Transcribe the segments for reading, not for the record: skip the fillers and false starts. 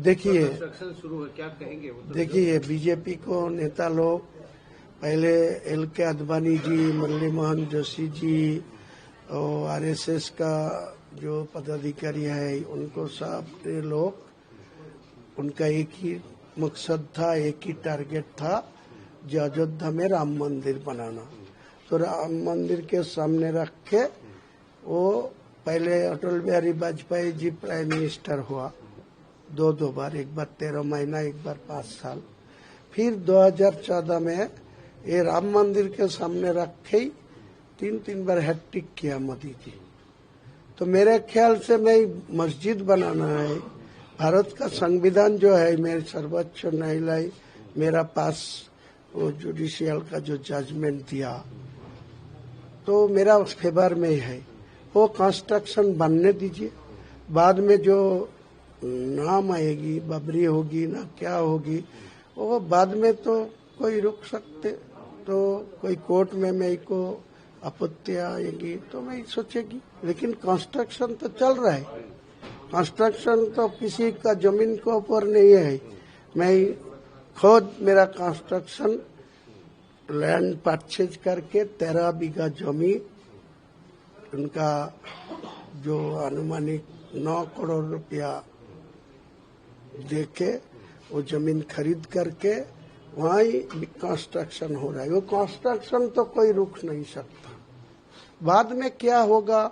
देखिए कंस्ट्रक्शन शुरू है, क्या कहेंगे? देखिए बीजेपी को नेता लोग पहले एल.के. आडवाणी जी, मुरली मोहन जोशी जी और आरएसएस का जो पदाधिकारी है उनको सब लोग उनका एक ही मकसद था, एक ही टारगेट था जो अयोध्या में राम मंदिर बनाना। तो राम मंदिर के सामने रख के वो पहले अटल बिहारी वाजपेयी जी प्राइम मिनिस्टर हुआ दो बार, एक बार 13 महीना, एक बार 5 साल। फिर 2014 में ये राम मंदिर के सामने रख के ही 3 बार हैट्रिक किया मोदी जी। तो मेरे ख्याल से मैं मस्जिद बनाना है, भारत का संविधान जो है मेरे सर्वोच्च न्यायालय मेरा पास वो जुडिशियल का जो जजमेंट दिया तो मेरा उस फेवर में ही है। वो कंस्ट्रक्शन बनने दीजिए, बाद में जो नाम आएगी, बबरी होगी ना क्या होगी, वो बाद में तो कोई रुक सकते, तो कोई कोर्ट में मेरे को आपत्ति आएगी तो मैं सोचेगी, लेकिन कंस्ट्रक्शन तो चल रहा है। कंस्ट्रक्शन तो किसी का जमीन के ऊपर नहीं है। मैं खुद मेरा कंस्ट्रक्शन लैंड परचेज करके 13 बीघा जमीन उनका जो अनुमानित 9 करोड़ रुपया देके वो जमीन खरीद करके वहाँ ही कंस्ट्रक्शन हो रहा है। वो कंस्ट्रक्शन तो कोई रुक नहीं सकता। बाद में क्या होगा,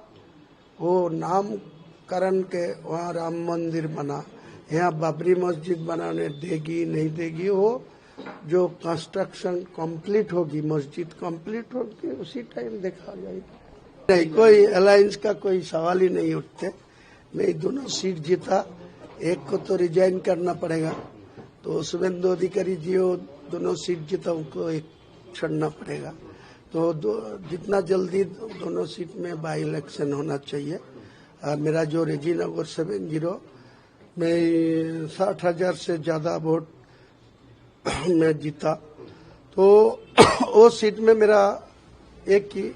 वो नामकरण के वहाँ राम मंदिर बना, यहाँ बाबरी मस्जिद बनाने देगी नहीं देगी, वो जो कंस्ट्रक्शन कंप्लीट होगी, मस्जिद कंप्लीट होगी, उसी टाइम देखा जाएगा। नहीं, कोई अलायंस का कोई सवाल ही नहीं उठते। मैं दोनों सीट जीता, एक को तो रिजाइन करना पड़ेगा, तो शुभेंदु अधिकारी जी वो दोनों सीट जीता, उनको एक छोड़ना पड़ेगा। तो जितना जल्दी दोनों सीट में बाई इलेक्शन होना चाहिए। मेरा जो रेजीनगर 70 में 60,000 से ज्यादा वोट में जीता, तो वो सीट में मेरा एक ही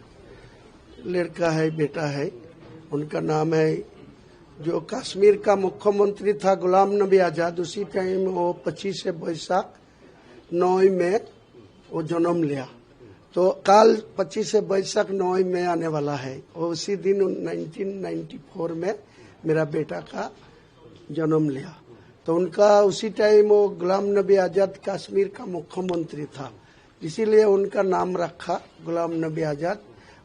लड़का है, बेटा है, उनका नाम है, जो कश्मीर का मुख्यमंत्री था गुलाम नबी आजाद, उसी टाइम वो 25 वैशाख 9 में वो जन्म लिया। तो कल 25 वैशाख 9 में आने वाला है, वो उसी दिन 1994 में मेरा बेटा का जन्म लिया। तो उनका उसी टाइम वो गुलाम नबी आजाद कश्मीर का मुख्यमंत्री था, इसीलिए उनका नाम रखा गुलाम नबी आजाद।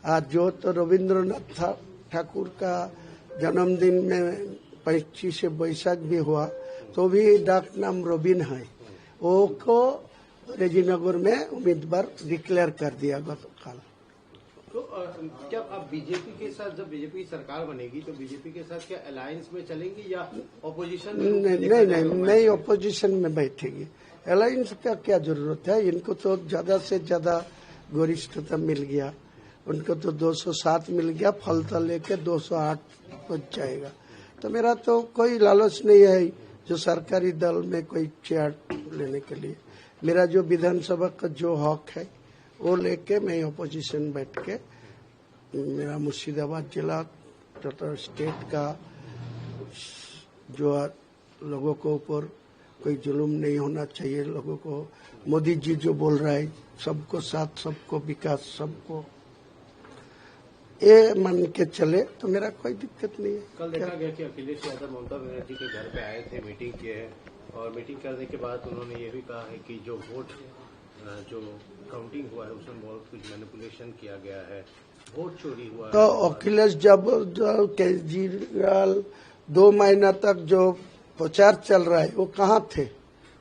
आज जो तो रविंद्रनाथ ठाकुर का जन्मदिन में 25 वैशाख भी हुआ, तो भी डाक नाम रोबिन है, वो को रेजीनगर में उम्मीदवार डिक्लेयर कर दिया गतकाल। तो क्या आप बीजेपी के साथ, जब बीजेपी की सरकार बनेगी तो बीजेपी के साथ क्या अलायंस में चलेंगी या ऑपोजिशन में? नहीं, ऑपोजिशन में बैठेगी। अलायंस का क्या जरूरत है, इनको तो ज्यादा से ज्यादा वरिष्ठता मिल गया, उनको तो 207 मिल गया, फलता लेके 208 पहुंच जाएगा। तो मेरा तो कोई लालच नहीं है जो सरकारी दल में कोई चेयर लेने के लिए। मेरा जो विधानसभा का जो हक है वो लेके मैं अपोजिशन बैठ के, मेरा मुर्शिदाबाद जिला तथा स्टेट का जो लोगों को ऊपर कोई जुल्म नहीं होना चाहिए, लोगों को मोदी जी जो बोल रहा है सबको साथ, सबको विकास, सबको ये मान के चले तो मेरा कोई दिक्कत नहीं है। कल देखा गया कि अखिलेश यादव ममता बनर्जी के घर पे आए थे, मीटिंग किए है, और मीटिंग करने के बाद उन्होंने ये भी कहा है कि जो वोट जो काउंटिंग हुआ है उसमें बहुत कुछ मैनिपुलेशन किया गया है, वोट चोरी हुआ तो अखिलेश जब केजरीवाल 2 महीना तक जो प्रचार चल रहा है वो कहाँ थे?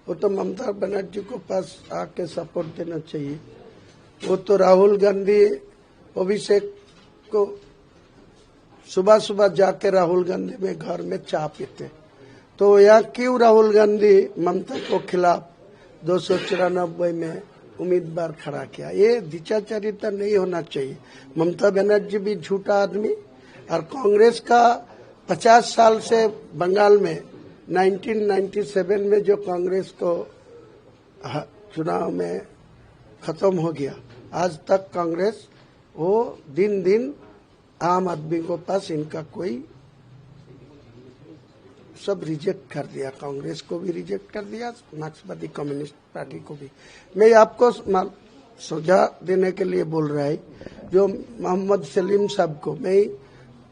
वो तो ममता बनर्जी को पास आके सपोर्ट देना चाहिए। वो तो राहुल गांधी अभिषेक को सुबह सुबह जाके राहुल गांधी में घर में चाय पीते, तो यहाँ क्यों राहुल गांधी ममता को खिलाफ 294 में उम्मीदवार खड़ा किया? ये दिचाचरिता नहीं होना चाहिए। ममता बनर्जी भी झूठा आदमी, और कांग्रेस का 50 साल से बंगाल में 1997 में जो कांग्रेस को चुनाव में खत्म हो गया, आज तक कांग्रेस वो दिन दिन आम आदमी को पास इनका कोई सब रिजेक्ट कर दिया, कांग्रेस को भी रिजेक्ट कर दिया, मार्क्सवादी कम्युनिस्ट पार्टी को भी। मैं आपको सुझाव देने के लिए बोल रहा है, जो मोहम्मद सलीम साहब को मैं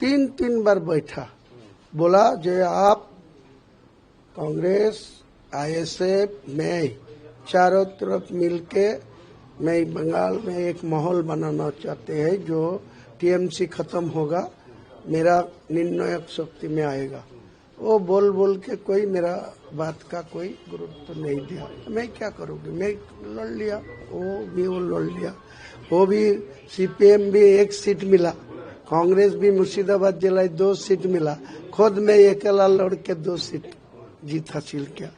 3 बार बैठा, बोला जो आप कांग्रेस आईएसएफ में चारों तरफ मिलके मैं बंगाल में एक माहौल बनाना चाहते हैं, जो टीएमसी खत्म होगा, मेरा निर्णायक शक्ति में आएगा। वो बोल बोल के कोई मेरा बात का कोई गुरुत्व तो नहीं दिया। मैं क्या करूँगी, मैं लड़ लिया, वो लड़ लिया। वो भी सीपीएम भी 1 सीट मिला, कांग्रेस भी मुर्शिदाबाद जिला 2 सीट मिला, खुद मैं अकेला लड़ के 2 सीट जीत हासिल किया।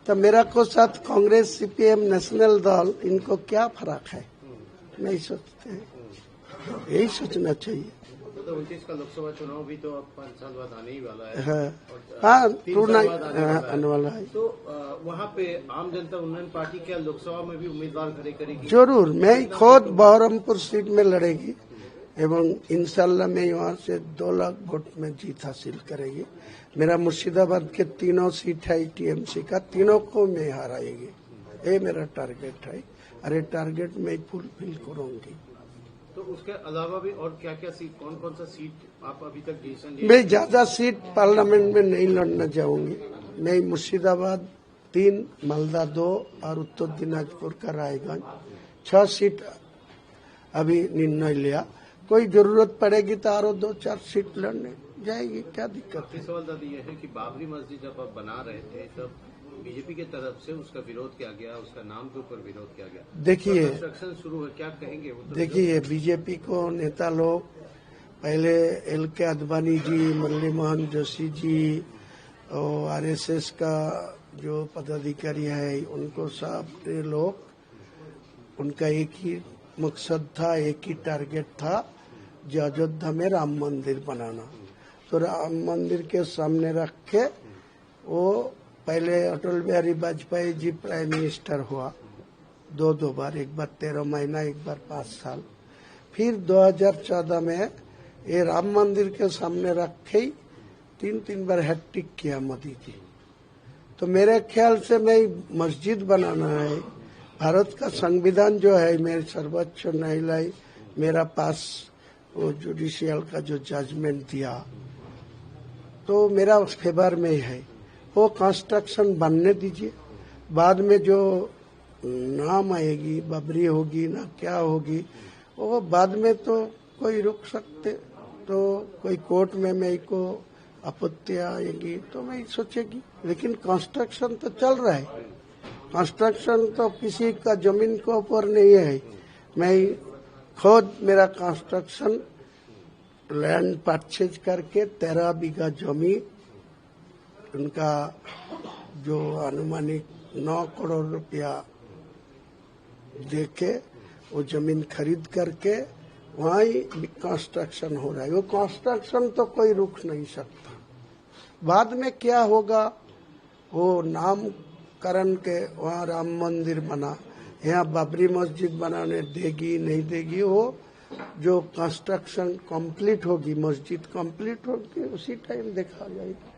तो मेरा को साथ कांग्रेस सीपीएम नेशनल दल, इनको क्या फर्क है, नहीं सोचते, यही सोचना चाहिए। तो 29 का लोकसभा चुनाव भी तो अब 5 साल बाद आने ही वाला है। हाँ, 3 साल बाद आने वाला है। तो वहाँ पे आम जनता उन्नयन पार्टी क्या लोकसभा में भी उम्मीदवार खड़े करेगी? जरूर, मैं खुद बहरमपुर सीट में लड़ेगी एवं इंशाल्लाह मैं वहाँ से 2 लाख वोट में जीत हासिल करेगी। मेरा मुर्शिदाबाद के 3 सीट है टीएमसी का, 3 को मैं हराएगी, ये मेरा टारगेट है। अरे टारगेट मैं फुलफिल करूंगी। तो उसके अलावा भी और क्या क्या सीट, कौन कौन सा सीट आप अभी तक डिसीजन? मैं ज्यादा सीट पार्लियामेंट में नहीं लड़ना चाहूंगी। मैं मुर्शिदाबाद 3, मालदा 2 और उत्तर दिनाजपुर का रायगंज 6 सीट अभी निर्णय लिया। कोई जरूरत पड़ेगी तो और 2-4 सीट लड़ने जाएगी, क्या दिक्कत है। सवाल दादी ये है कि बाबरी मस्जिद जब आप बना रहे थे तब बीजेपी की तरफ से उसका विरोध किया गया, उसका नाम के ऊपर विरोध किया गया। देखिए, कंस्ट्रक्शन शुरू है, क्या कहेंगे? देखिए, बीजेपी को नेता लोग पहले एल.के. आडवाणी जी, मुरली मोहन जोशी जी और आरएसएस का जो पदाधिकारी है, उनको सब लोग, उनका एक ही मकसद था, एक ही टारगेट था, जो अयोध्या में राम मंदिर बनाना। तो राम मंदिर के सामने रख के वो पहले अटल बिहारी वाजपेयी जी प्राइम मिनिस्टर हुआ 2 बार, एक बार 13 महीना, एक बार 5 साल। फिर 2014 में ये राम मंदिर के सामने रख के 3 बार हैट्रिक किया मोदी जी। तो मेरे ख्याल से मैं मस्जिद बनाना है, भारत का संविधान जो है, मेरे सर्वोच्च न्यायालय मेरा पास वो जुडिशियल का जो जजमेंट दिया, तो मेरा उस फेवर में है। वो कंस्ट्रक्शन बनने दीजिए, बाद में जो नाम आएगी, बाबरी होगी ना क्या होगी, वो बाद में तो कोई रुक सकते, तो कोई कोर्ट में मेरे को आपत्ति आएगी तो मैं सोचेगी, लेकिन कंस्ट्रक्शन तो चल रहा है। कंस्ट्रक्शन तो किसी का जमीन के ऊपर नहीं है। मैं खुद मेरा कंस्ट्रक्शन लैंड परचेज करके 13 बीघा जमीन, उनका जो अनुमानित 9 करोड़ रुपया देके वो जमीन खरीद करके वहाँ ही कंस्ट्रक्शन हो रहा है। वो कंस्ट्रक्शन तो कोई रुक नहीं सकता। बाद में क्या होगा, वो नामकरण के वहाँ राम मंदिर बना, यहाँ बाबरी मस्जिद बनाने देगी नहीं देगी, वो जो कंस्ट्रक्शन कंप्लीट होगी, मस्जिद कंप्लीट होगी, उसी टाइम देखा जाएगा।